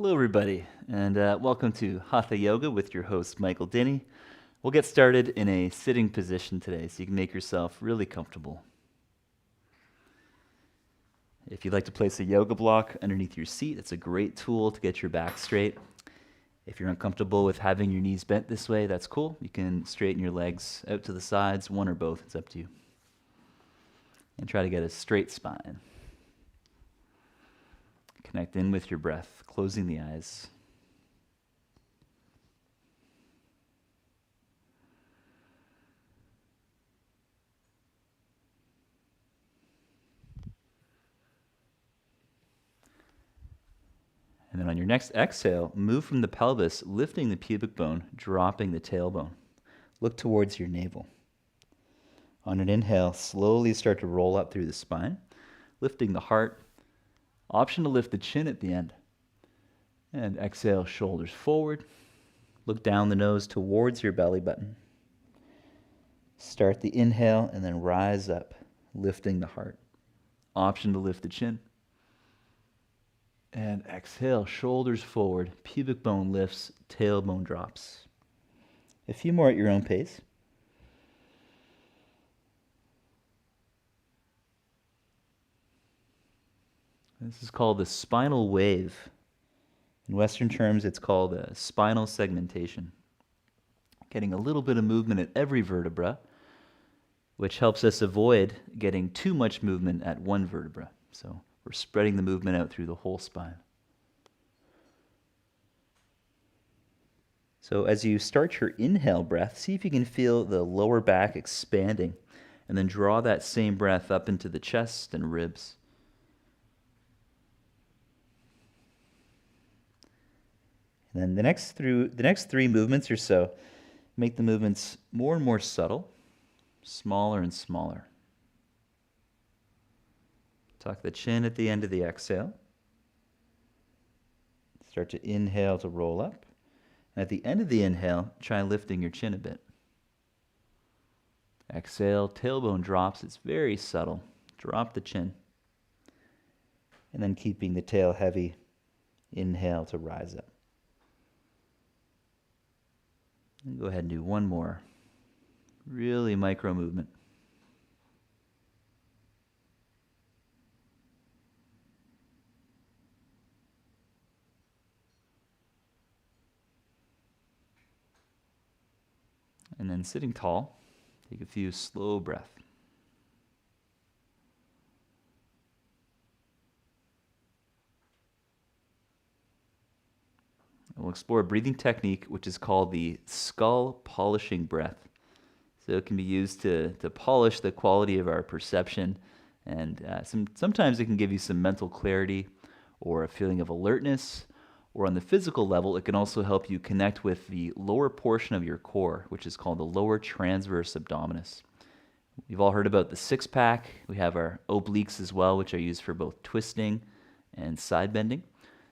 Hello, everybody, and welcome to Hatha Yoga with your host, Michael Denny. We'll get started in a sitting position today so you can make yourself really comfortable. If you'd like to place a yoga block underneath your seat, it's a great tool to get your back straight. If you're uncomfortable with having your knees bent this way, that's cool. You can straighten your legs out to the sides, one or both, it's up to you. And try to get a straight spine. Connect in with your breath, closing the eyes. And then on your next exhale, move from the pelvis, lifting the pubic bone, dropping the tailbone. Look towards your navel. On an inhale, slowly start to roll up through the spine, lifting the heart. Option to lift the chin at the end. And exhale, shoulders forward. Look down the nose towards your belly button. Start the inhale and then rise up, lifting the heart. Option to lift the chin. And exhale, shoulders forward, pubic bone lifts, tailbone drops. A few more at your own pace. This is called the spinal wave. In Western terms, it's called a spinal segmentation. Getting a little bit of movement at every vertebra, which helps us avoid getting too much movement at one vertebra. So we're spreading the movement out through the whole spine. So as you start your inhale breath, see if you can feel the lower back expanding, and then draw that same breath up into the chest and ribs. And then the next three movements or so, make the movements more and more subtle, smaller and smaller. Tuck the chin at the end of the exhale. Start to inhale to roll up. And at the end of the inhale, try lifting your chin a bit. Exhale, tailbone drops. It's very subtle. Drop the chin. And then keeping the tail heavy, inhale to rise up. And go ahead and do one more. Really micro movement. And then sitting tall, take a few slow breaths. We'll explore a breathing technique which is called the skull polishing breath. So it can be used to polish the quality of our perception, and sometimes it can give you some mental clarity or a feeling of alertness, or on the physical level, it can also help you connect with the lower portion of your core, which is called the lower transverse abdominis. You've all heard about the six-pack. We have our obliques as well, which are used for both twisting and side bending.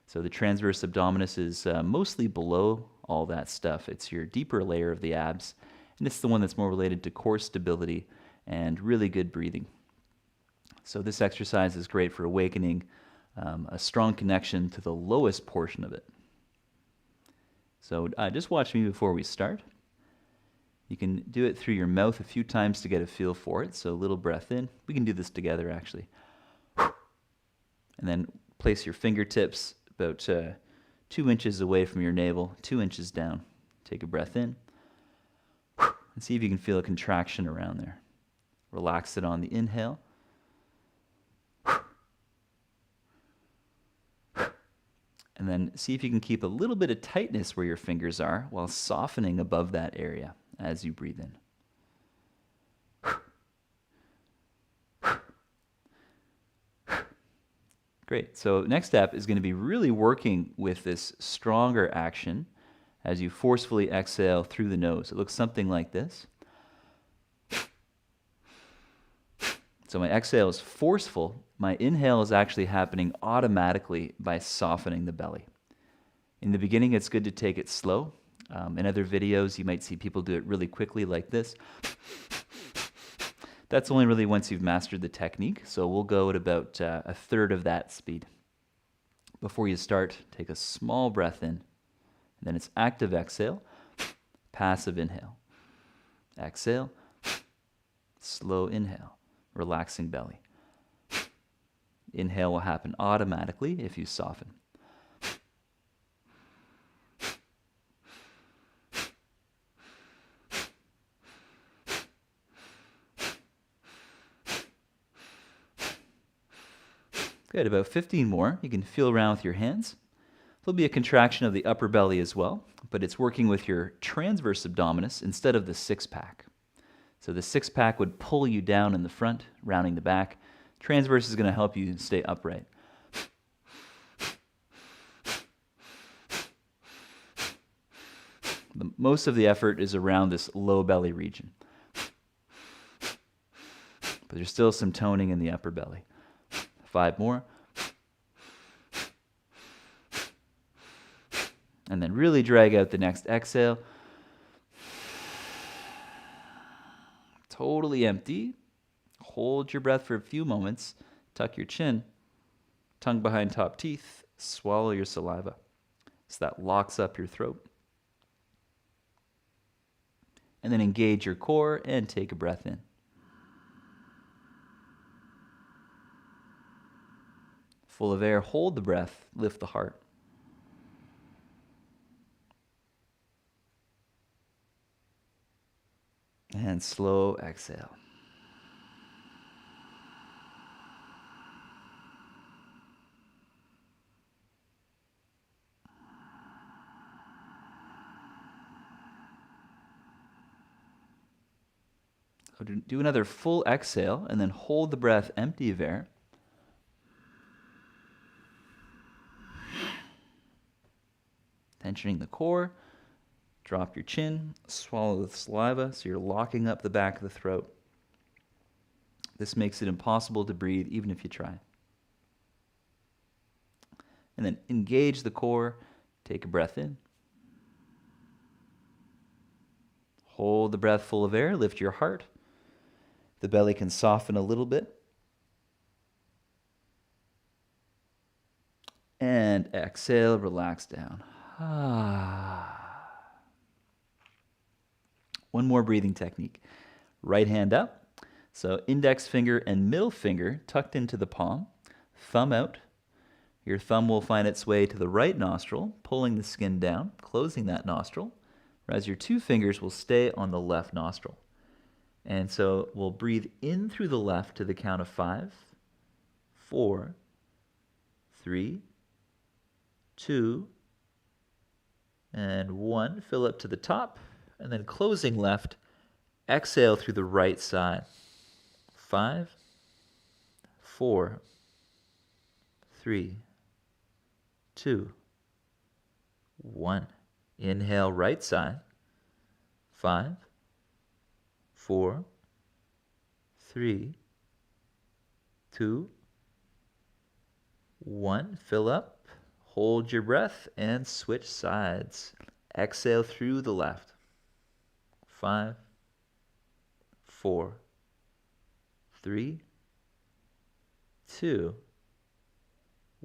So the transverse abdominis is mostly below all that stuff. It's your deeper layer of the abs, and it's the one that's more related to core stability and really good breathing. So this exercise is great for awakening a strong connection to the lowest portion of it. So just watch me before we start. You can do it through your mouth a few times to get a feel for it. So a little breath in. We can do this together, actually. And then place your fingertips about 2 inches away from your navel, 2 inches down. Take a breath in. And see if you can feel a contraction around there. Relax it on the inhale. And then see if you can keep a little bit of tightness where your fingers are while softening above that area as you breathe in. Great. So next step is going to be really working with this stronger action as you forcefully exhale through the nose. It looks something like this. So my exhale is forceful. My inhale is actually happening automatically by softening the belly. In the beginning, it's good to take it slow. In other videos, you might see people do it really quickly like this. That's only really once you've mastered the technique, so we'll go at about a third of that speed. Before you start, take a small breath in. And then it's active exhale, passive inhale. Exhale, slow inhale, relaxing belly. Inhale will happen automatically if you soften. Good, about 15 more. You can feel around with your hands. There'll be a contraction of the upper belly as well, but it's working with your transverse abdominis instead of the six-pack. So the six-pack would pull you down in the front, rounding the back. Transverse is going to help you stay upright. Most of the effort is around this low belly region. But there's still some toning in the upper belly. 5 more. And then really drag out the next exhale. Totally empty. Hold your breath for a few moments. Tuck your chin. Tongue behind top teeth. Swallow your saliva. So that locks up your throat. And then engage your core and take a breath in. Full of air, hold the breath, lift the heart. And slow exhale. So do another full exhale and then hold the breath empty of air. Tensioning the core, drop your chin, swallow the saliva so you're locking up the back of the throat. This makes it impossible to breathe even if you try. And then engage the core, take a breath in. Hold the breath full of air, lift your heart. The belly can soften a little bit. And exhale, relax down. One more breathing technique. Right hand up. So index finger and middle finger tucked into the palm. Thumb out. Your thumb will find its way to the right nostril, pulling the skin down, closing that nostril, whereas your two fingers will stay on the left nostril. And so we'll breathe in through the left to the count of 5, 4, 3, 2, and 1. Fill up to the top, and then closing left, exhale through the right side. 5, 4, 3, 2, 1. Inhale, right side. 5, 4, 3, 2, 1. Fill up. Hold your breath and switch sides. Exhale through the left. 5, 4, 3, 2,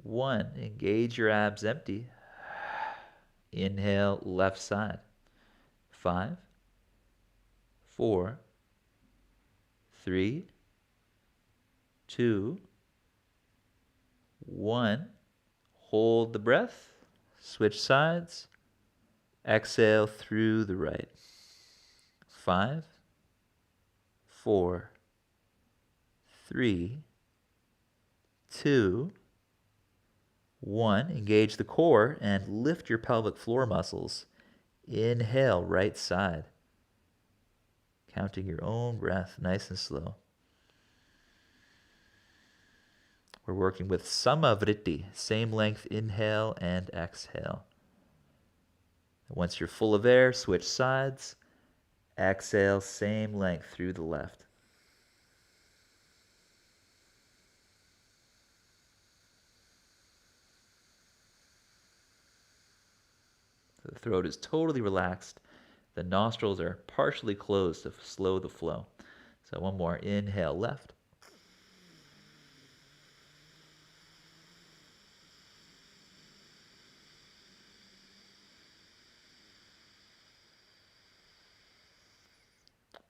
1. Engage your abs empty. Inhale, left side. 5, 4, 3, 2, 1. Hold the breath. Switch sides. Exhale through the right. 5, 4, 3, 2, 1. Engage the core and lift your pelvic floor muscles. Inhale, right side. Counting your own breath, nice and slow. We're working with samavriti, same length inhale and exhale. Once you're full of air, switch sides. Exhale, same length through the left. The throat is totally relaxed. The nostrils are partially closed to slow the flow. So one more. Inhale, left.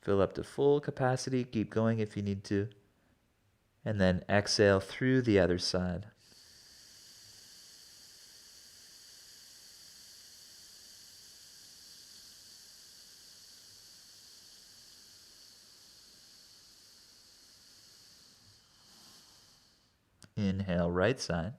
Fill up to full capacity. Keep going if you need to. And then exhale through the other side. Inhale, right side.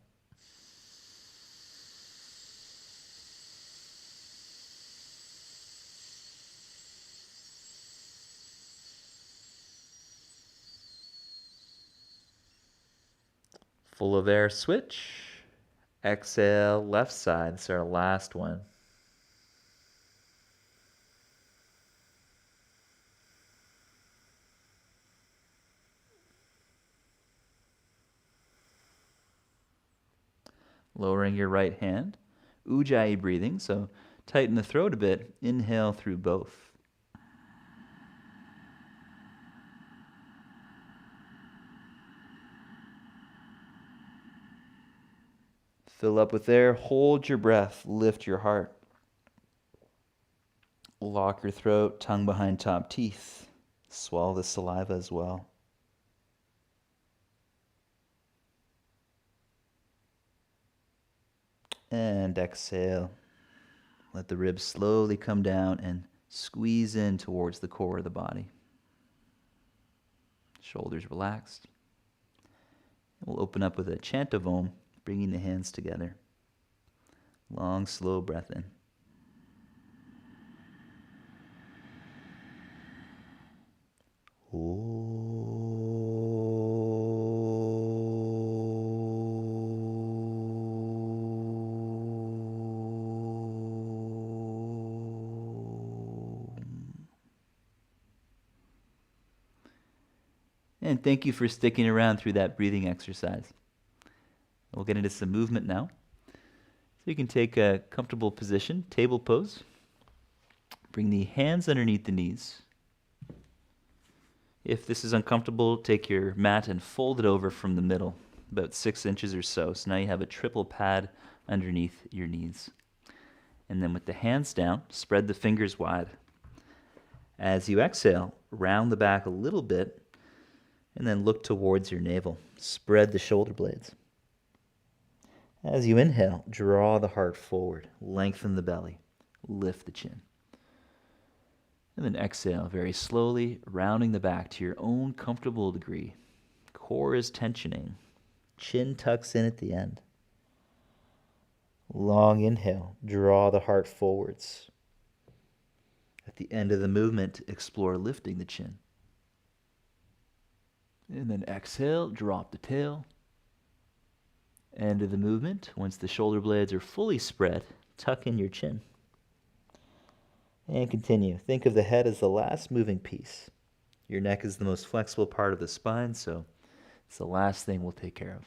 Full of air, switch. Exhale, left side. This is our last one. Lowering your right hand. Ujjayi breathing, so tighten the throat a bit. Inhale through both. Fill up with air, hold your breath, lift your heart. Lock your throat, tongue behind top teeth. Swallow the saliva as well. And exhale. Let the ribs slowly come down and squeeze in towards the core of the body. Shoulders relaxed. We'll open up with a chant of Om, bringing the hands together. Long, slow breath in. And thank you for sticking around through that breathing exercise. We'll get into some movement now. So you can take a comfortable position, table pose. Bring the hands underneath the knees. If this is uncomfortable, take your mat and fold it over from the middle, about 6 inches or so. So now you have a triple pad underneath your knees. And then with the hands down, spread the fingers wide. As you exhale, round the back a little bit, and then look towards your navel. Spread the shoulder blades. As you inhale, draw the heart forward, lengthen the belly, lift the chin. And then exhale very slowly, rounding the back to your own comfortable degree. Core is tensioning. Chin tucks in at the end. Long inhale, draw the heart forwards. At the end of the movement, explore lifting the chin. And then exhale, drop the tail. End of the movement. Once the shoulder blades are fully spread, tuck in your chin. And continue. Think of the head as the last moving piece. Your neck is the most flexible part of the spine, so it's the last thing we'll take care of.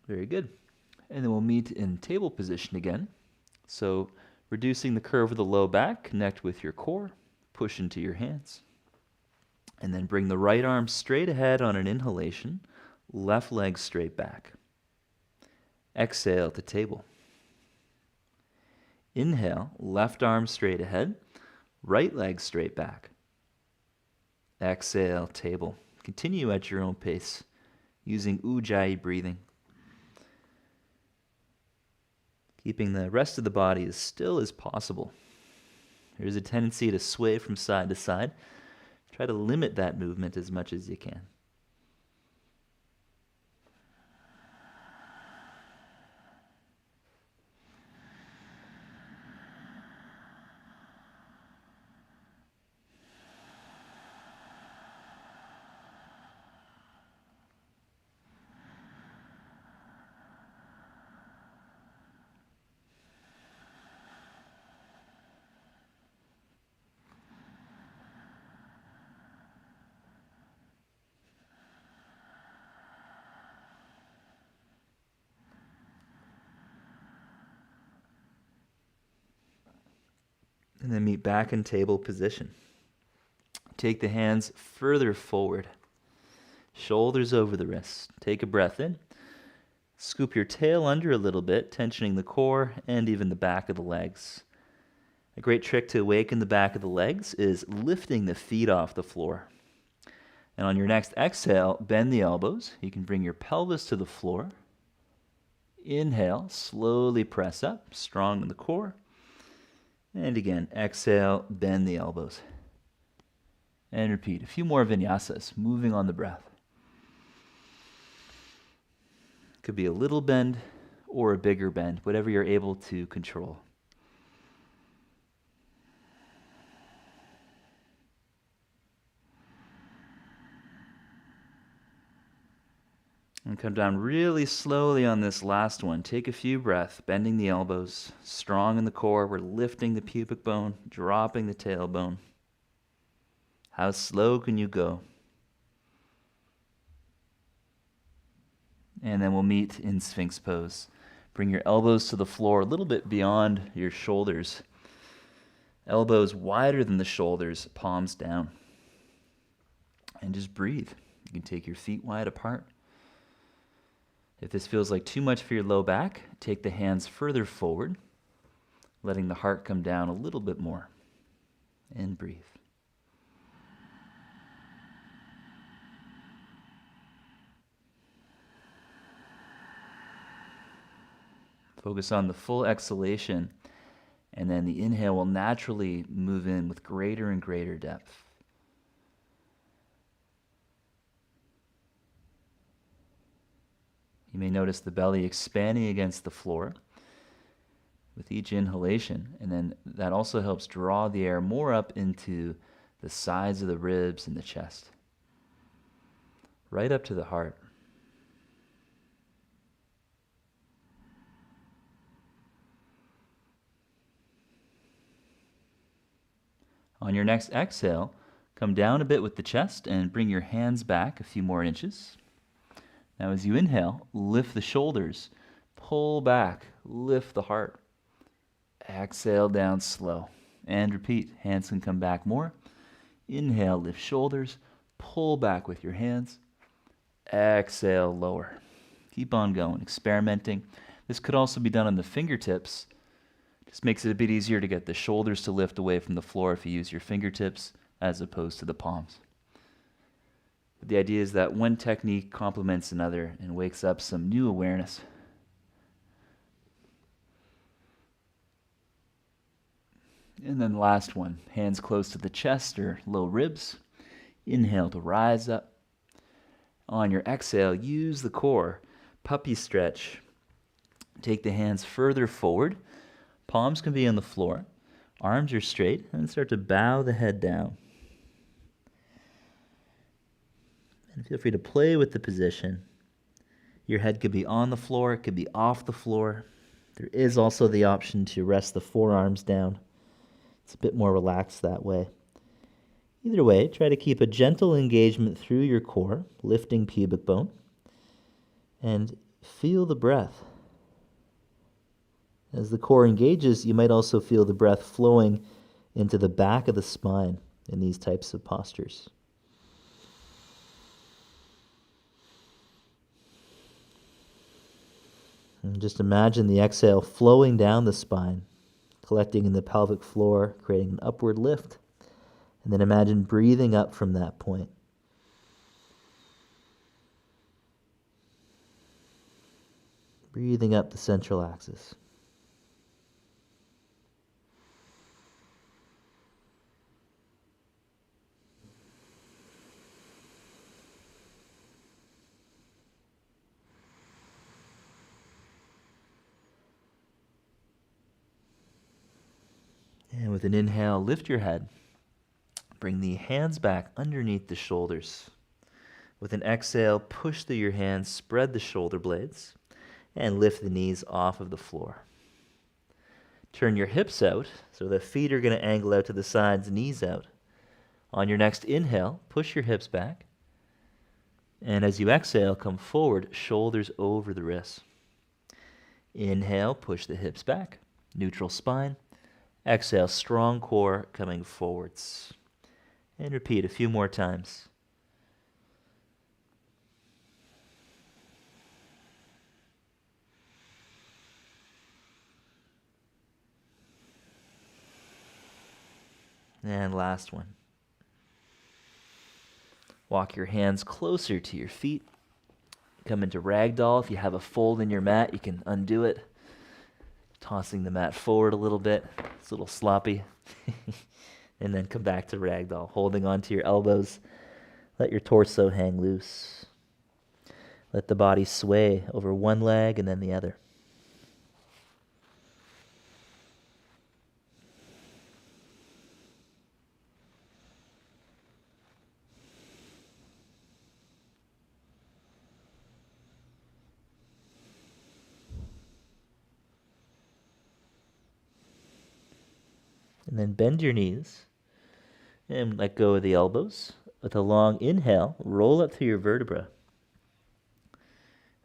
Very good. And then we'll meet in table position again. So reducing the curve of the low back, connect with your core, push into your hands. And then bring the right arm straight ahead on an inhalation, left leg straight back. Exhale to table. Inhale, left arm straight ahead, right leg straight back. Exhale, table. Continue at your own pace, using Ujjayi breathing. Keeping the rest of the body as still as possible. There's a tendency to sway from side to side. Try to limit that movement as much as you can. And then meet back in table position. Take the hands further forward. Shoulders over the wrists. Take a breath in. Scoop your tail under a little bit, tensioning the core and even the back of the legs. A great trick to awaken the back of the legs is lifting the feet off the floor. And on your next exhale, bend the elbows. You can bring your pelvis to the floor. Inhale, slowly press up, strong in the core. And again, exhale, bend the elbows. And repeat. A few more vinyasas, moving on the breath. Could be a little bend or a bigger bend, whatever you're able to control. And come down really slowly on this last one. Take a few breaths, bending the elbows, strong in the core. We're lifting the pubic bone, dropping the tailbone. How slow can you go? And then we'll meet in Sphinx pose. Bring your elbows to the floor a little bit beyond your shoulders. Elbows wider than the shoulders, palms down. And just breathe. You can take your feet wide apart. If this feels like too much for your low back, take the hands further forward, letting the heart come down a little bit more. And breathe. Focus on the full exhalation, and then the inhale will naturally move in with greater and greater depth. You may notice the belly expanding against the floor with each inhalation, and then that also helps draw the air more up into the sides of the ribs and the chest, right up to the heart. On your next exhale, come down a bit with the chest and bring your hands back a few more inches. Now as you inhale, lift the shoulders, pull back, lift the heart. Exhale down slow. And repeat, hands can come back more. Inhale, lift shoulders, pull back with your hands. Exhale, lower. Keep on going, experimenting. This could also be done on the fingertips. Just makes it a bit easier to get the shoulders to lift away from the floor if you use your fingertips as opposed to the palms. But the idea is that one technique complements another and wakes up some new awareness. And then the last one, hands close to the chest or low ribs. Inhale to rise up. On your exhale, use the core. Puppy stretch. Take the hands further forward. Palms can be on the floor. Arms are straight, and start to bow the head down. And feel free to play with the position. Your head could be on the floor, it could be off the floor. There is also the option to rest the forearms down. It's a bit more relaxed that way. Either way, try to keep a gentle engagement through your core, lifting pubic bone, and feel the breath. As the core engages, you might also feel the breath flowing into the back of the spine in these types of postures. And just imagine the exhale flowing down the spine, collecting in the pelvic floor, creating an upward lift. And then imagine breathing up from that point. Breathing up the central axis. And with an inhale, lift your head. Bring the hands back underneath the shoulders. With an exhale, push through your hands, spread the shoulder blades, and lift the knees off of the floor. Turn your hips out, so the feet are going to angle out to the sides, knees out. On your next inhale, push your hips back. And as you exhale, come forward, shoulders over the wrists. Inhale, push the hips back, neutral spine. Exhale, strong core coming forwards. And repeat a few more times. And last one. Walk your hands closer to your feet. Come into ragdoll. If you have a fold in your mat, you can undo it. Tossing the mat forward a little bit. It's a little sloppy. And then come back to ragdoll, holding onto your elbows. Let your torso hang loose. Let the body sway over one leg and then the other. And then bend your knees and let go of the elbows. With a long inhale, roll up through your vertebra.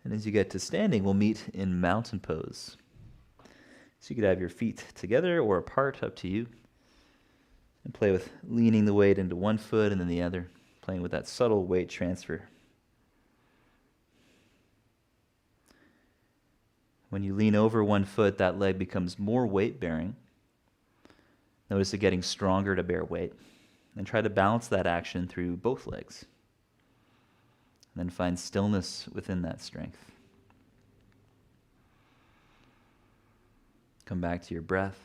And as you get to standing, we'll meet in mountain pose. So you could have your feet together or apart, up to you. And play with leaning the weight into one foot and then the other, playing with that subtle weight transfer. When you lean over one foot, that leg becomes more weight-bearing. Notice it getting stronger to bear weight. And try to balance that action through both legs. And then find stillness within that strength. Come back to your breath.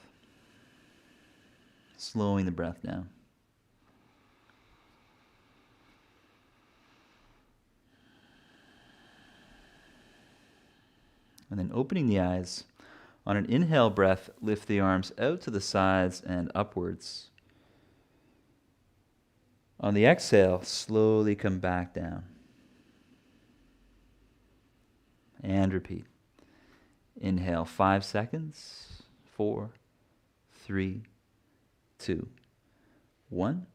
Slowing the breath down. And then opening the eyes. On an inhale breath, lift the arms out to the sides and upwards. On the exhale, slowly come back down. And repeat. Inhale 5 seconds. 4, 3, 2, 1.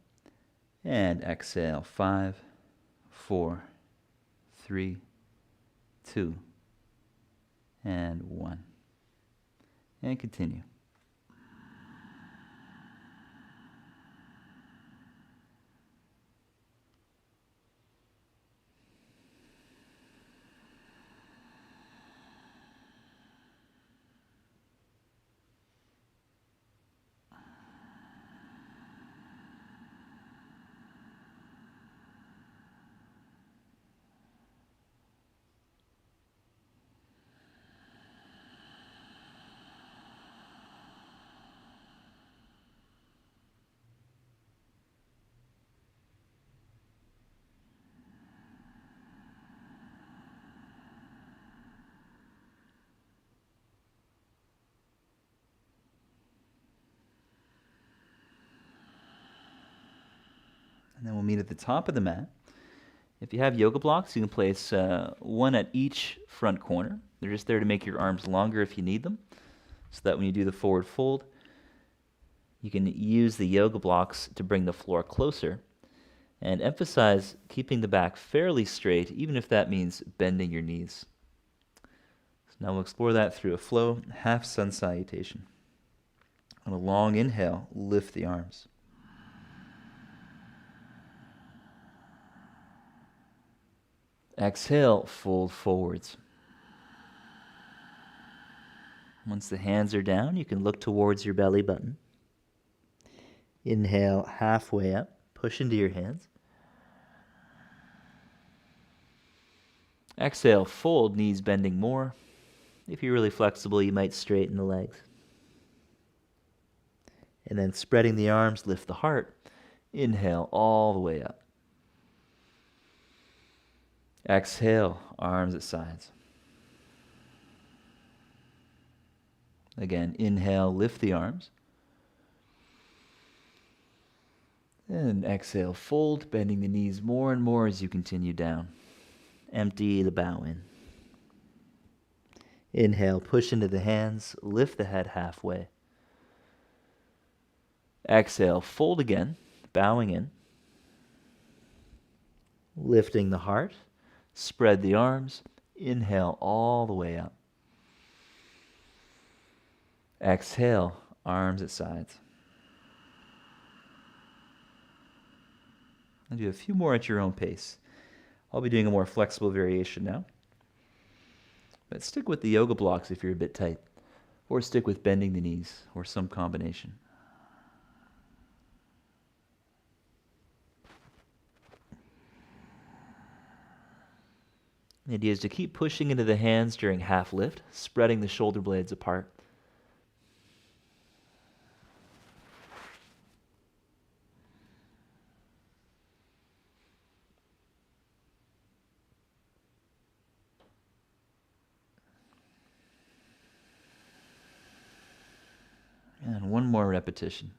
And exhale 5, 4, 3, 2, and 1. And continue. And then we'll meet at the top of the mat. If you have yoga blocks, you can place one at each front corner. They're just there to make your arms longer if you need them, so that when you do the forward fold, you can use the yoga blocks to bring the floor closer. And emphasize keeping the back fairly straight, even if that means bending your knees. So now we'll explore that through a flow, half sun salutation. On a long inhale, lift the arms. Exhale, fold forwards. Once the hands are down, you can look towards your belly button. Inhale halfway up, push into your hands. Exhale, fold, knees bending more. If you're really flexible, you might straighten the legs. And then spreading the arms, lift the heart. Inhale all the way up. Exhale, arms at sides. Again, inhale, lift the arms. And exhale, fold, bending the knees more and more as you continue down. Empty the bow in. Inhale, push into the hands, lift the head halfway. Exhale, fold again, bowing in. Lifting the heart, spread the arms, inhale all the way up. Exhale, arms at sides. I'll do a few more at your own pace. I'll be doing a more flexible variation now. But stick with the yoga blocks if you're a bit tight, or stick with bending the knees, or some combination. The idea is to keep pushing into the hands during half lift, spreading the shoulder blades apart. And one more repetition.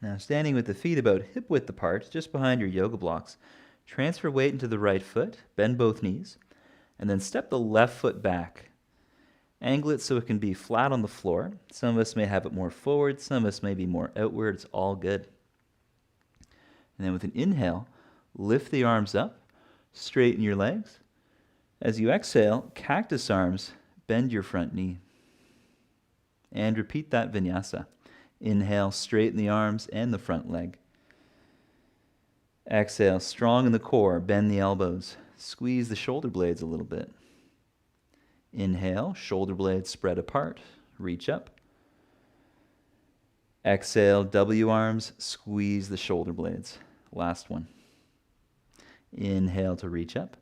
Now, standing with the feet about hip width apart, just behind your yoga blocks, transfer weight into the right foot, bend both knees, and then step the left foot back. Angle it so it can be flat on the floor. Some of us may have it more forward, some of us may be more outward. It's all good. And then with an inhale, lift the arms up, straighten your legs. As you exhale, cactus arms, bend your front knee. And repeat that vinyasa. Inhale, straighten the arms and the front leg. Exhale, strong in the core, bend the elbows. Squeeze the shoulder blades a little bit. Inhale, shoulder blades spread apart, reach up. Exhale, W arms, squeeze the shoulder blades. Last one. Inhale to reach up.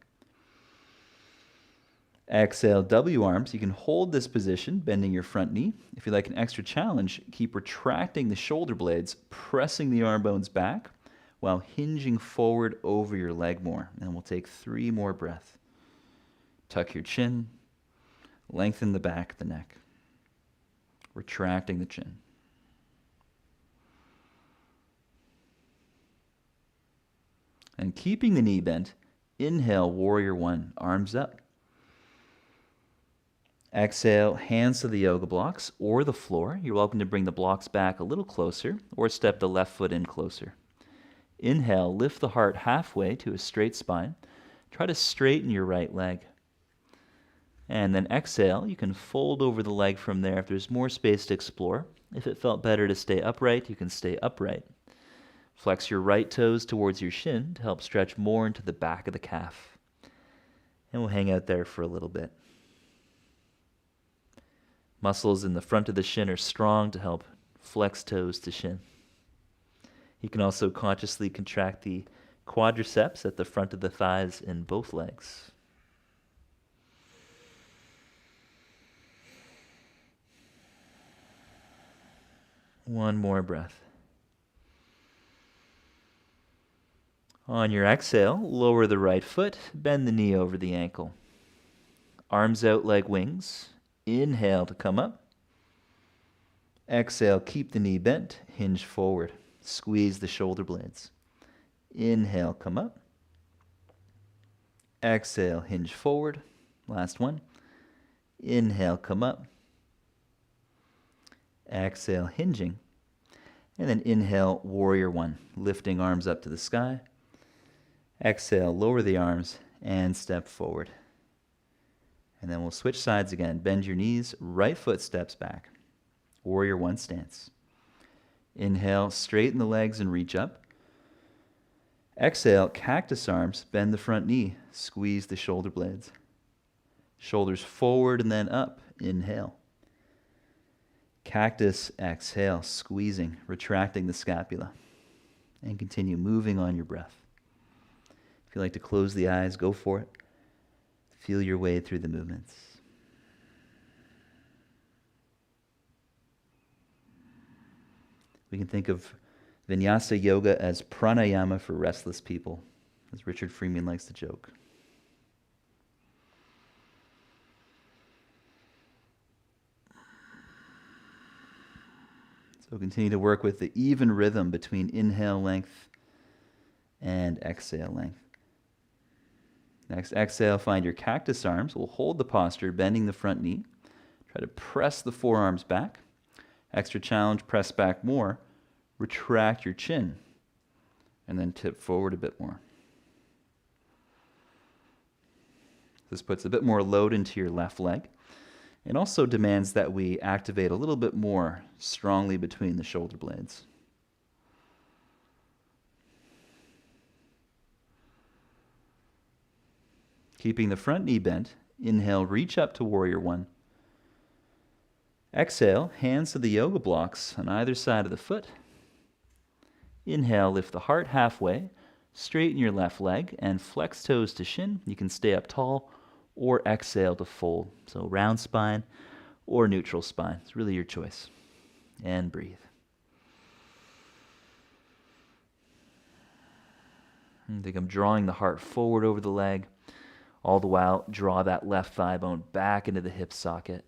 Exhale, W arms. You can hold this position, bending your front knee. If you like an extra challenge, keep retracting the shoulder blades, pressing the arm bones back while hinging forward over your leg more. And we'll take 3 more breaths. Tuck your chin, lengthen the back of the neck, retracting the chin. And keeping the knee bent, inhale, warrior one, arms up. Exhale, hands to the yoga blocks or the floor. You're welcome to bring the blocks back a little closer or step the left foot in closer. Inhale, lift the heart halfway to a straight spine. Try to straighten your right leg. And then exhale, you can fold over the leg from there if there's more space to explore. If it felt better to stay upright, you can stay upright. Flex your right toes towards your shin to help stretch more into the back of the calf. And we'll hang out there for a little bit. Muscles in the front of the shin are strong to help flex toes to shin. You can also consciously contract the quadriceps at the front of the thighs in both legs. One more breath. On your exhale, lower the right foot, bend the knee over the ankle. Arms out like wings. Inhale to come up. Exhale, keep the knee bent, hinge forward. Squeeze the shoulder blades. Inhale, come up. Exhale, hinge forward. Last one. Inhale, come up. Exhale, hinging. And then inhale, warrior one, lifting arms up to the sky. Exhale, lower the arms and step forward. And then we'll switch sides again. Bend your knees, right foot steps back. Warrior one stance. Inhale, straighten the legs and reach up. Exhale, cactus arms, bend the front knee, squeeze the shoulder blades. Shoulders forward and then up. Inhale. Cactus, exhale, squeezing, retracting the scapula. And continue moving on your breath. If you like to close the eyes, go for it. Feel your way through the movements. We can think of Vinyasa Yoga as pranayama for restless people, as Richard Freeman likes to joke. So continue to work with the even rhythm between inhale length and exhale length. Next exhale, find your cactus arms. We'll hold the posture, bending the front knee. Try to press the forearms back. Extra challenge, press back more. Retract your chin. And then tip forward a bit more. This puts a bit more load into your left leg. It also demands that we activate a little bit more strongly between the shoulder blades. Keeping the front knee bent, inhale, reach up to warrior one. Exhale, hands to the yoga blocks on either side of the foot. Inhale, lift the heart halfway, straighten your left leg, and flex toes to shin. You can stay up tall or exhale to fold. So round spine or neutral spine. It's really your choice. And breathe. I think I'm drawing the heart forward over the leg. All the while, draw that left thigh bone back into the hip socket.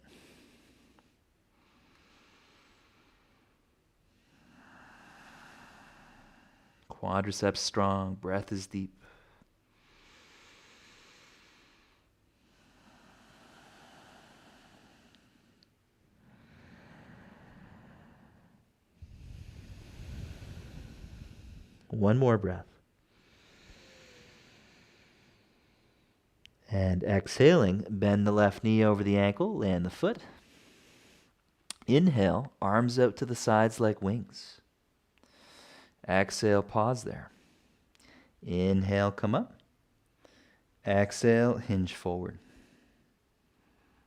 Quadriceps strong, breath is deep. One more breath. And exhaling, bend the left knee over the ankle, land the foot. Inhale, arms out to the sides like wings. Exhale, pause there. Inhale, come up. Exhale, hinge forward.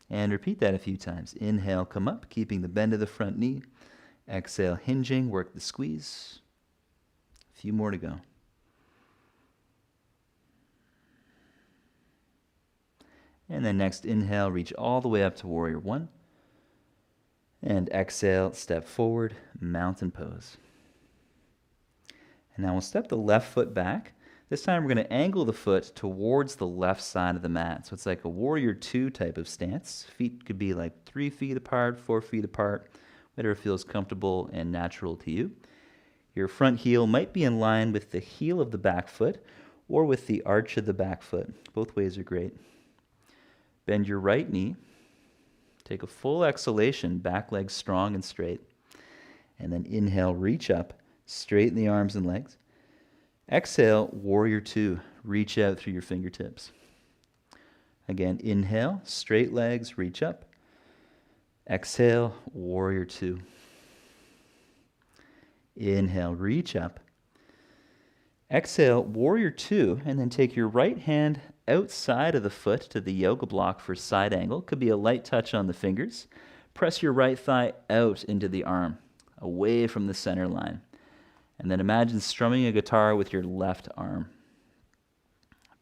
And repeat that a few times. Inhale, come up, keeping the bend of the front knee. Exhale, hinging, work the squeeze. A few more to go. And then next inhale, reach all the way up to warrior one. And exhale, step forward, mountain pose. And now we'll step the left foot back. This time we're going to angle the foot towards the left side of the mat. So it's like a warrior two type of stance. Feet could be like 3 feet apart, 4 feet apart, whatever feels comfortable and natural to you. Your front heel might be in line with the heel of the back foot or with the arch of the back foot. Both ways are great. Bend your right knee. Take a full exhalation, back leg strong and straight. And then inhale, reach up, straighten the arms and legs. Exhale, warrior two, reach out through your fingertips. Again, inhale, straight legs, reach up. Exhale, warrior two. Inhale, reach up. Exhale, warrior two, and then take your right hand outside of the foot to the yoga block for side angle. Could be a light touch on the fingers. Press your right thigh out into the arm, away from the center line. And then imagine strumming a guitar with your left arm.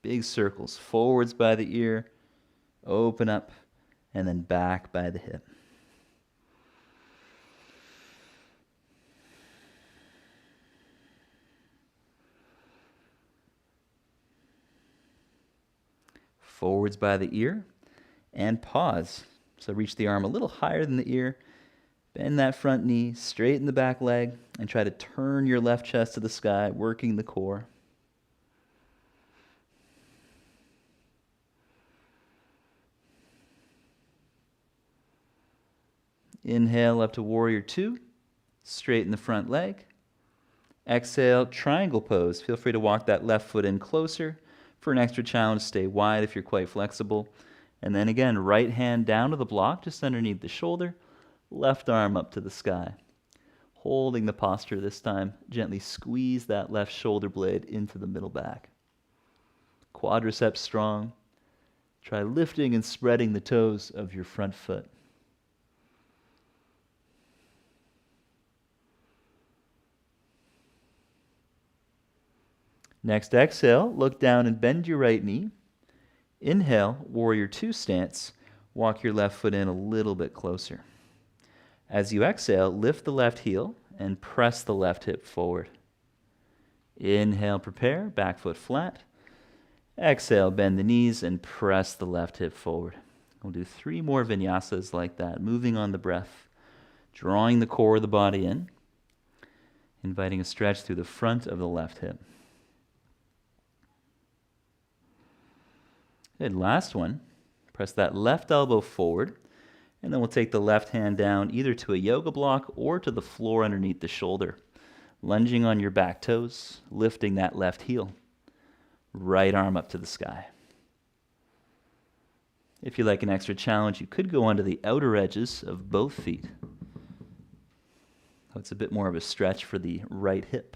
Big circles, forwards by the ear, open up, and then back by the hip. Forwards by the ear, and pause. So reach the arm a little higher than the ear, bend that front knee, straighten the back leg, and try to turn your left chest to the sky, working the core. Inhale up to warrior two, straighten the front leg. Exhale, triangle pose. Feel free to walk that left foot in closer. For an extra challenge, stay wide if you're quite flexible. And then again, right hand down to the block, just underneath the shoulder. Left arm up to the sky. Holding the posture this time, gently squeeze that left shoulder blade into the middle back. Quadriceps strong. Try lifting and spreading the toes of your front foot. Next exhale, look down and bend your right knee. Inhale, warrior two stance. Walk your left foot in a little bit closer. As you exhale, lift the left heel and press the left hip forward. Inhale, prepare, back foot flat. Exhale, bend the knees and press the left hip forward. We'll do 3 more vinyasas like that, moving on the breath, drawing the core of the body in. inviting a stretch through the front of the left hip. Good, last one. Press that left elbow forward, and then we'll take the left hand down either to a yoga block or to the floor underneath the shoulder. Lunging on your back toes, lifting that left heel. Right arm up to the sky. If you like an extra challenge, you could go onto the outer edges of both feet. So it's a bit more of a stretch for the right hip.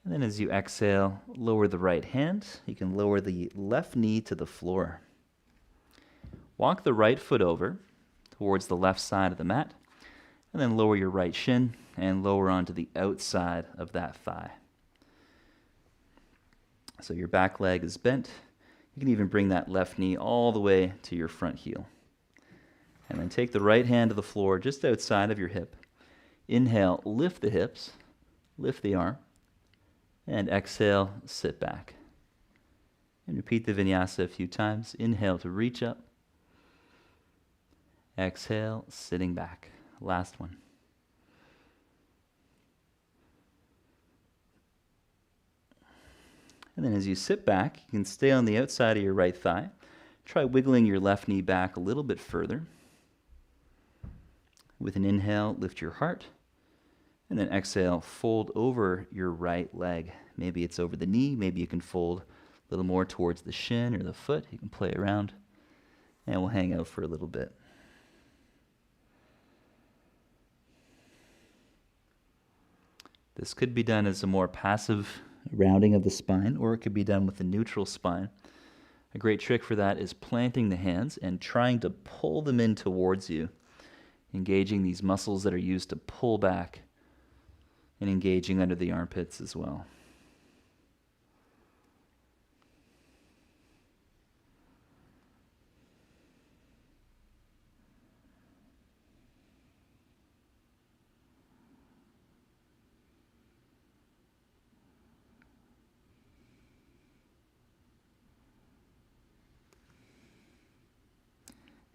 And then as you exhale, lower the right hand. You can lower the left knee to the floor. Walk the right foot over towards the left side of the mat, and then lower your right shin and lower onto the outside of that thigh. So your back leg is bent. You can even bring that left knee all the way to your front heel. And then take the right hand to the floor just outside of your hip. Inhale, lift the hips, lift the arm, and exhale, sit back. And repeat the vinyasa a few times. Inhale to reach up. Exhale, sitting back. Last one. And then as you sit back, you can stay on the outside of your right thigh. Try wiggling your left knee back a little bit further. With an inhale, lift your heart. And then exhale, fold over your right leg. Maybe it's over the knee. Maybe you can fold a little more towards the shin or the foot. You can play around. And we'll hang out for a little bit. This could be done as a more passive rounding of the spine, or it could be done with a neutral spine. A great trick for that is planting the hands and trying to pull them in towards you, engaging these muscles that are used to pull back and engaging under the armpits as well.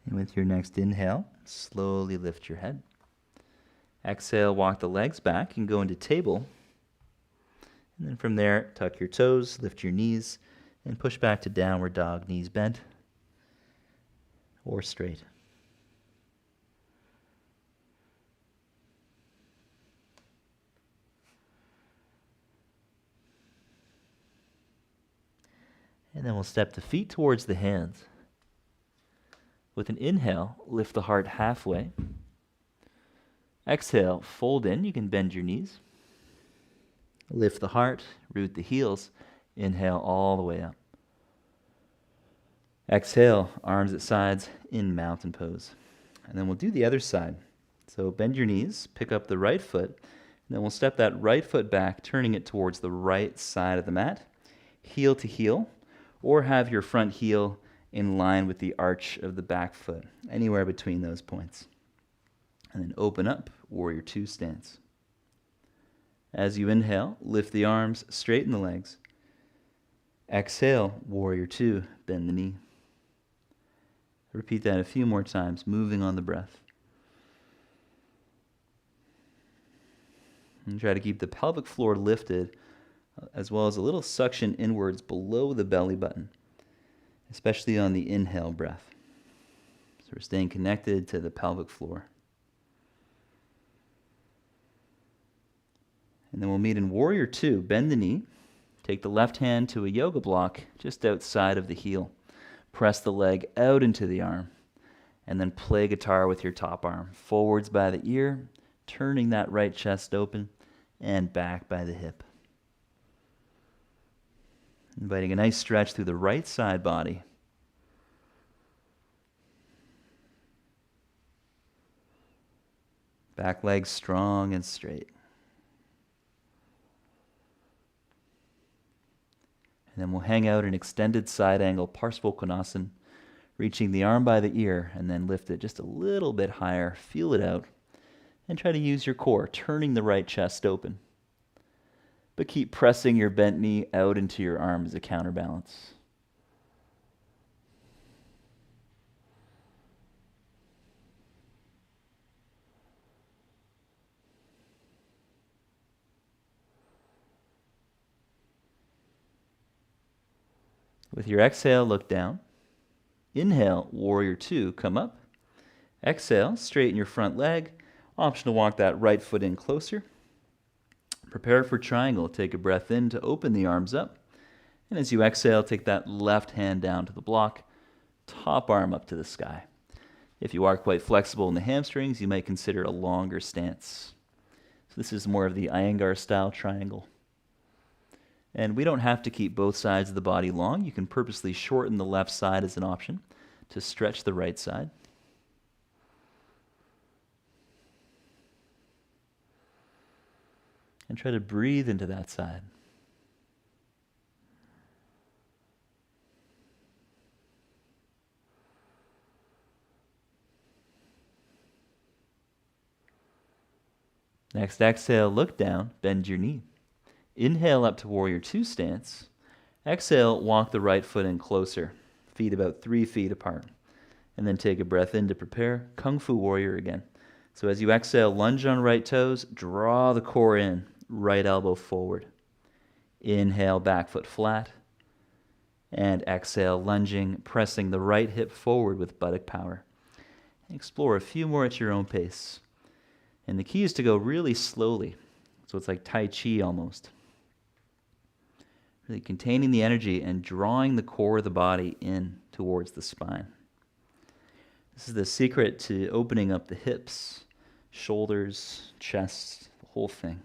And with your next inhale, slowly lift your head. Exhale, walk the legs back and go into table. And then from there, tuck your toes, lift your knees, and push back to downward dog, knees bent or straight. And then we'll step the feet towards the hands. With an inhale, lift the heart halfway. Exhale, fold in. You can bend your knees. Lift the heart, root the heels. Inhale all the way up. Exhale, arms at sides in mountain pose. And then we'll do the other side. So bend your knees, pick up the right foot, and then we'll step that right foot back, turning it towards the right side of the mat, heel to heel, or have your front heel in line with the arch of the back foot, anywhere between those points. And then open up, warrior two stance. As you inhale, lift the arms, straighten the legs. Exhale, warrior two, bend the knee. Repeat that a few more times, moving on the breath. And try to keep the pelvic floor lifted, as well as a little suction inwards below the belly button, especially on the inhale breath. So we're staying connected to the pelvic floor. And then we'll meet in warrior two. Bend the knee. Take the left hand to a yoga block just outside of the heel. Press the leg out into the arm. And then play guitar with your top arm. Forwards by the ear, turning that right chest open, and back by the hip. Inviting a nice stretch through the right side body. Back leg strong and straight. And then we'll hang out in extended side angle Parsvakonasana, reaching the arm by the ear and then lift it just a little bit higher. Feel it out. And try to use your core, turning the right chest open. but keep pressing your bent knee out into your arm as a counterbalance. With your exhale, look down. Inhale, warrior two, come up. Exhale, straighten your front leg. Option to walk that right foot in closer. Prepare for triangle. Take a breath in to open the arms up. And as you exhale, take that left hand down to the block, top arm up to the sky. If you are quite flexible in the hamstrings, you might consider a longer stance. So this is more of the Iyengar style triangle. And we don't have to keep both sides of the body long. You can purposely shorten the left side as an option to stretch the right side. And try to breathe into that side. Next exhale, look down, bend your knee. Inhale up to warrior two stance. Exhale, walk the right foot in closer, feet about 3 feet apart. And then take a breath in to prepare, Kung Fu warrior again. So as you exhale, lunge on right toes, draw the core in, right elbow forward. Inhale, back foot flat. And exhale, lunging, pressing the right hip forward with buttock power. Explore a few more at your own pace. And the key is to go really slowly. So it's like Tai Chi almost. Really containing the energy and drawing the core of the body in towards the spine. This is the secret to opening up the hips, shoulders, chest, the whole thing.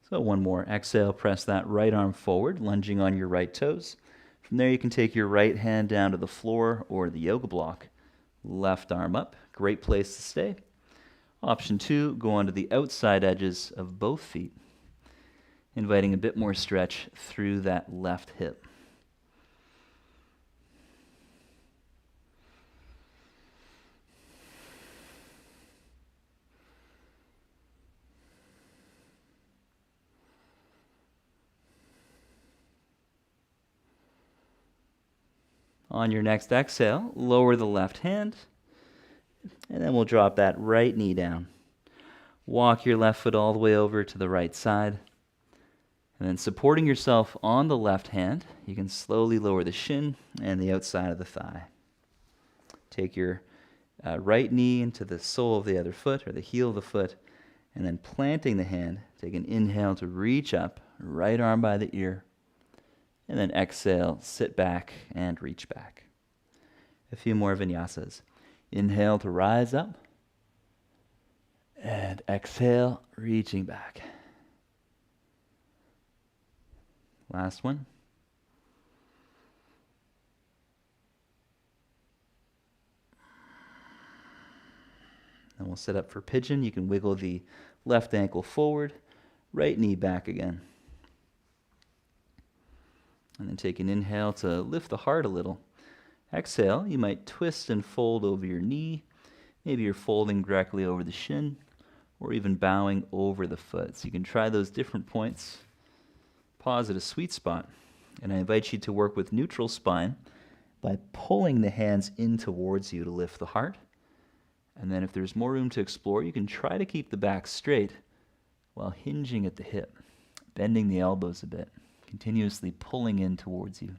So one more. Exhale, press that right arm forward, lunging on your right toes. From there you can take your right hand down to the floor or the yoga block. Left arm up. Great place to stay. Option 2, go onto the outside edges of both feet, inviting a bit more stretch through that left hip. On your next exhale, lower the left hand, and then we'll drop that right knee down. Walk your left foot all the way over to the right side. And then supporting yourself on the left hand, you can slowly lower the shin and the outside of the thigh. Take your right knee into the sole of the other foot or the heel of the foot, and then planting the hand, take an inhale to reach up, right arm by the ear, and then exhale, sit back and reach back. A few more vinyasas. Inhale to rise up, and exhale, reaching back. Last one. And we'll set up for pigeon. You can wiggle the left ankle forward, right knee back again. And then take an inhale to lift the heart a little. Exhale, you might twist and fold over your knee. Maybe you're folding directly over the shin, or even bowing over the foot. So you can try those different points. Pause at a sweet spot. And I invite you to work with neutral spine by pulling the hands in towards you to lift the heart. And then if there's more room to explore, you can try to keep the back straight while hinging at the hip, bending the elbows a bit, continuously pulling in towards you.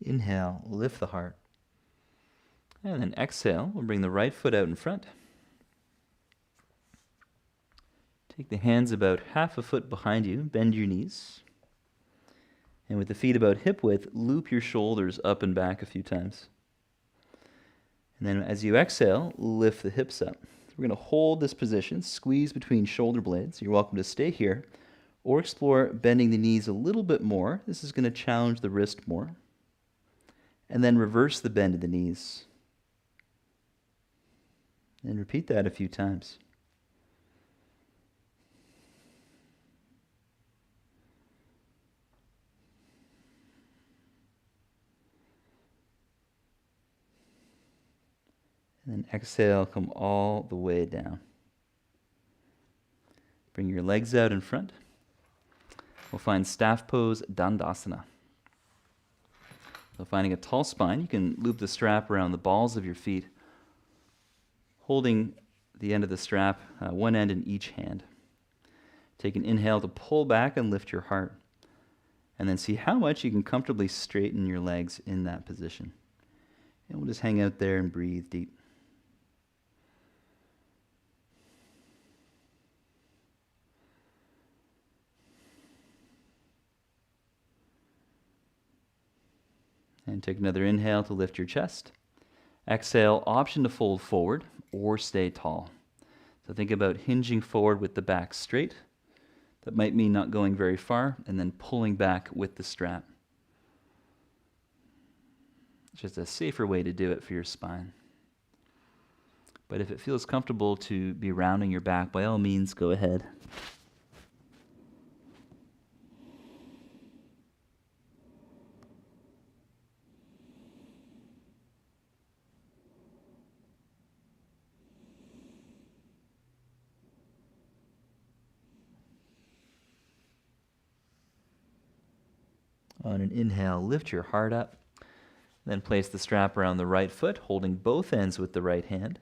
Inhale, lift the heart. And then exhale, we'll bring the right foot out in front. Take the hands about half a foot behind you, bend your knees. And with the feet about hip width, loop your shoulders up and back a few times. And then as you exhale, lift the hips up. We're going to hold this position, squeeze between shoulder blades. You're welcome to stay here or explore bending the knees a little bit more. This is going to challenge the wrist more. And then reverse the bend of the knees. And repeat that a few times. And then exhale, come all the way down. Bring your legs out in front. We'll find staff pose, Dandasana. So finding a tall spine, you can loop the strap around the balls of your feet, holding the end of the strap, one end in each hand. Take an inhale to pull back and lift your heart. And then see how much you can comfortably straighten your legs in that position. And we'll just hang out there and breathe deep. And take another inhale to lift your chest. Exhale, option to fold forward or stay tall. So think about hinging forward with the back straight. That might mean not going very far, and then pulling back with the strap. It's just a safer way to do it for your spine. But if it feels comfortable to be rounding your back, by all means, go ahead. On an inhale, lift your heart up. Then place the strap around the right foot, holding both ends with the right hand.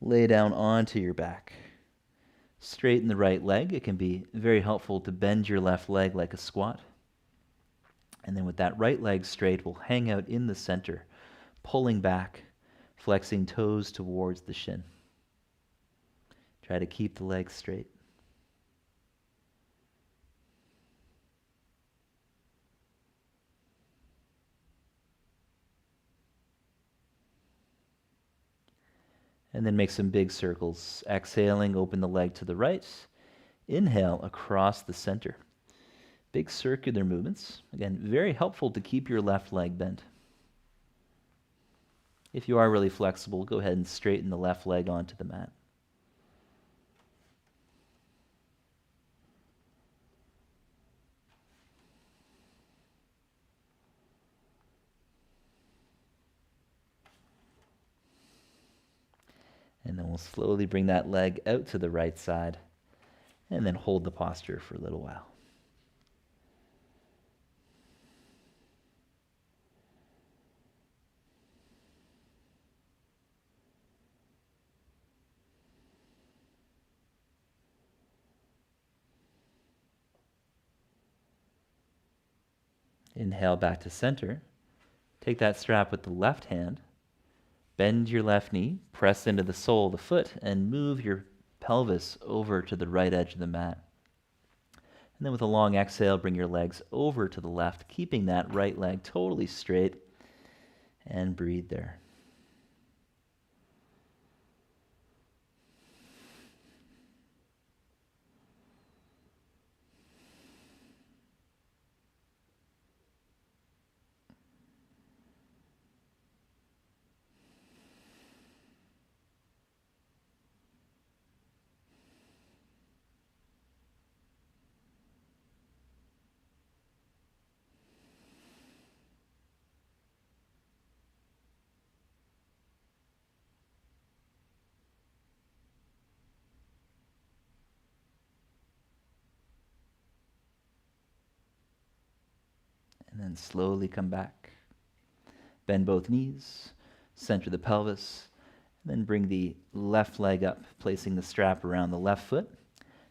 Lay down onto your back. Straighten the right leg. It can be very helpful to bend your left leg like a squat. And then with that right leg straight, we'll hang out in the center, pulling back, flexing toes towards the shin. Try to keep the legs straight. And then make some big circles. Exhaling, open the leg to the right. Inhale across the center. Big circular movements. Again, very helpful to keep your left leg bent. If you are really flexible, go ahead and straighten the left leg onto the mat. And then we'll slowly bring that leg out to the right side and then hold the posture for a little while. Inhale back to center. Take that strap with the left hand. Bend your left knee, press into the sole of the foot, and move your pelvis over to the right edge of the mat. And then with a long exhale, bring your legs over to the left, keeping that right leg totally straight, and breathe there. And then slowly come back. Bend both knees, center the pelvis, and then bring the left leg up, placing the strap around the left foot.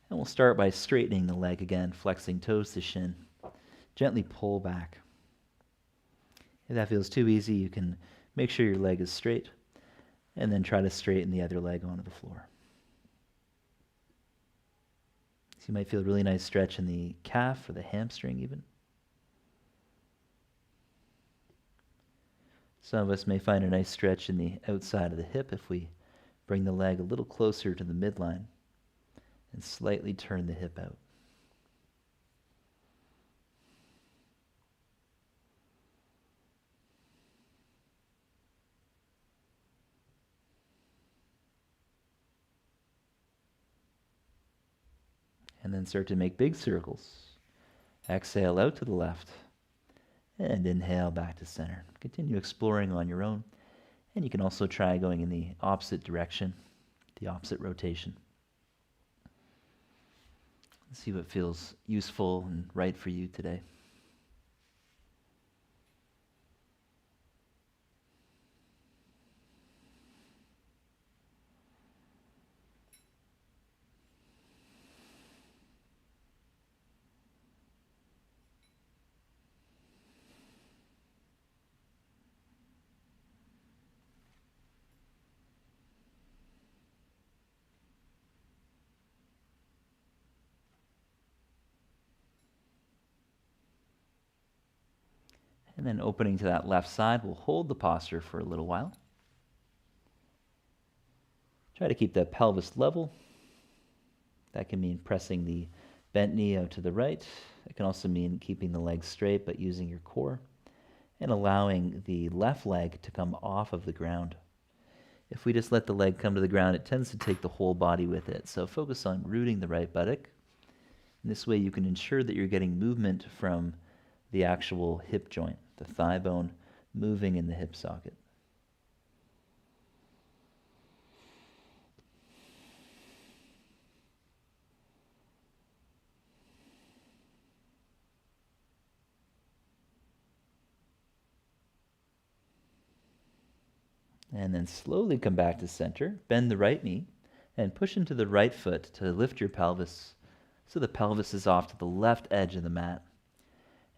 And we'll start by straightening the leg again, flexing toes to shin. Gently pull back. If that feels too easy, you can make sure your leg is straight, and then try to straighten the other leg onto the floor. So you might feel a really nice stretch in the calf or the hamstring even. Some of us may find a nice stretch in the outside of the hip if we bring the leg a little closer to the midline and slightly turn the hip out. And then start to make big circles. Exhale out to the left and inhale back to center. Continue exploring on your own. And you can also try going in the opposite direction, the opposite rotation. See what feels useful and right for you today. And then opening to that left side, we'll hold the posture for a little while. Try to keep that pelvis level. That can mean pressing the bent knee out to the right. It can also mean keeping the legs straight but using your core and allowing the left leg to come off of the ground. If we just let the leg come to the ground, it tends to take the whole body with it. So focus on rooting the right buttock. And this way you can ensure that you're getting movement from the actual hip joint, the thigh bone moving in the hip socket. And then slowly come back to center, bend the right knee, and push into the right foot to lift your pelvis so the pelvis is off to the left edge of the mat.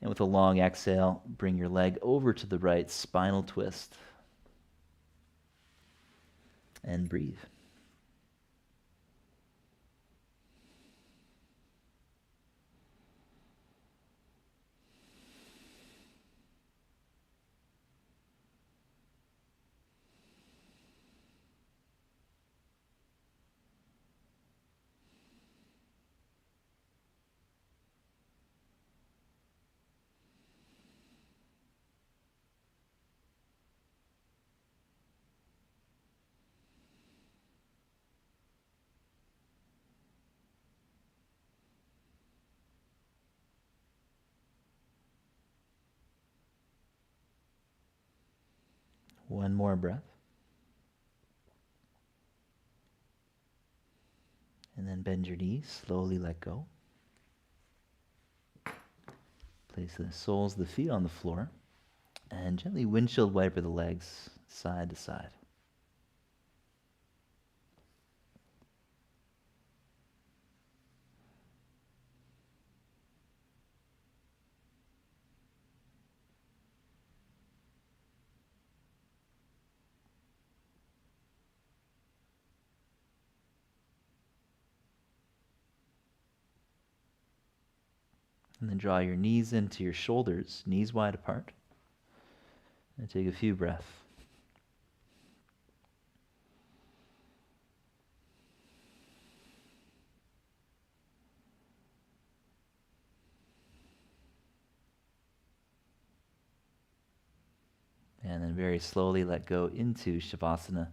And with a long exhale, bring your leg over to the right, spinal twist. And breathe. One more breath. And then bend your knees, slowly let go. Place the soles of the feet on the floor and gently windshield wiper the legs side to side. And then draw your knees into your shoulders, knees wide apart. And take a few breaths. And then very slowly let go into Shavasana,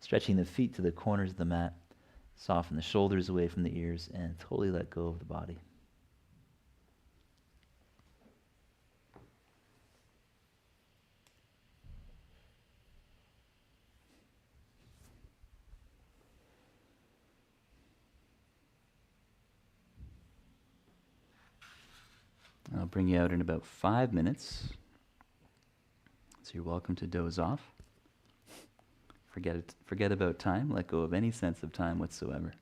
stretching the feet to the corners of the mat. Soften the shoulders away from the ears and totally let go of the body. I'll bring you out in about 5 minutes. So you're welcome to doze off. Forget about time. Let go of any sense of time whatsoever.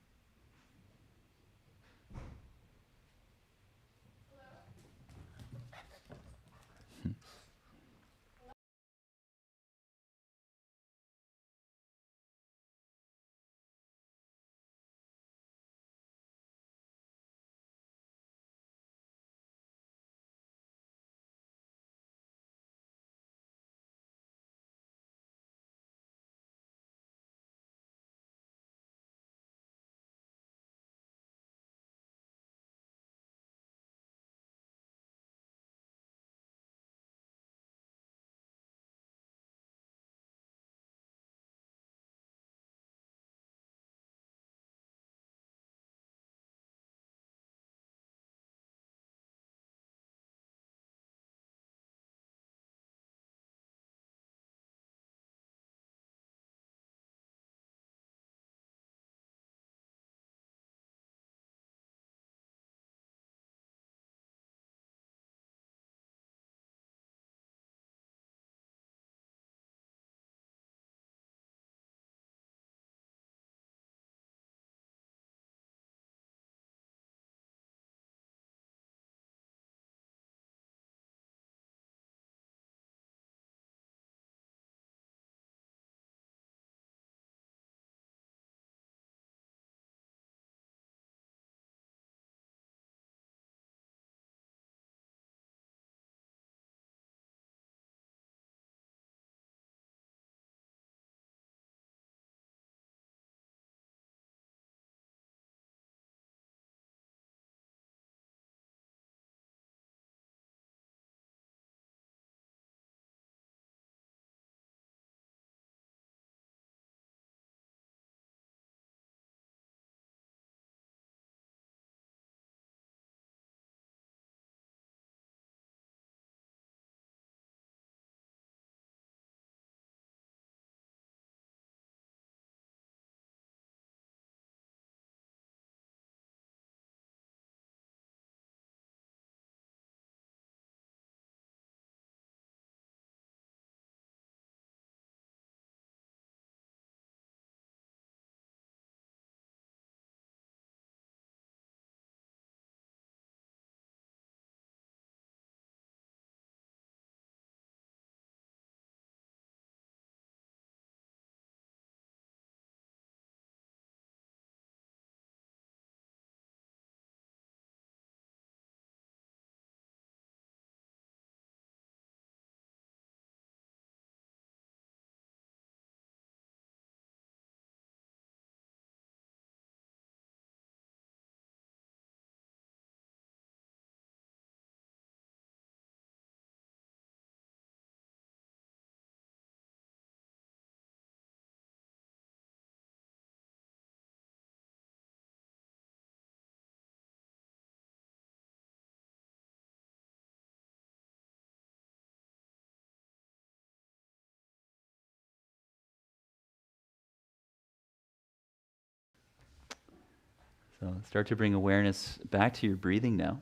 So start to bring awareness back to your breathing now.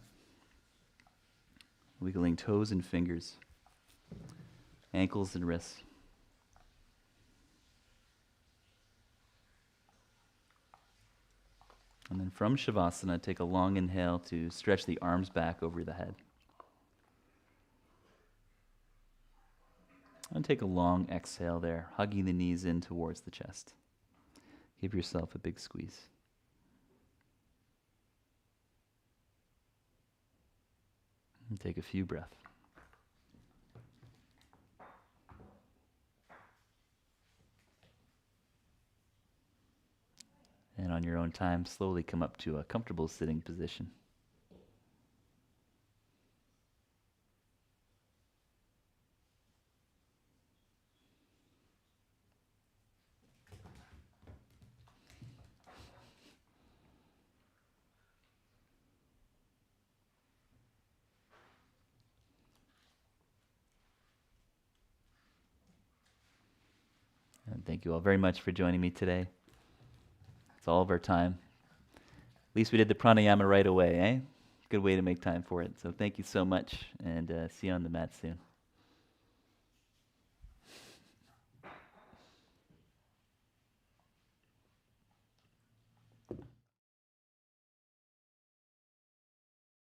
Wiggling toes and fingers, ankles and wrists. And then from Shavasana, take a long inhale to stretch the arms back over the head. And take a long exhale there, hugging the knees in towards the chest. Give yourself a big squeeze. And take a few breaths. And on your own time, slowly come up to a comfortable sitting position. And thank you all very much for joining me today. It's all of our time. At least we did the pranayama right away, eh? Good way to make time for it. So thank you so much, and see you on the mat soon.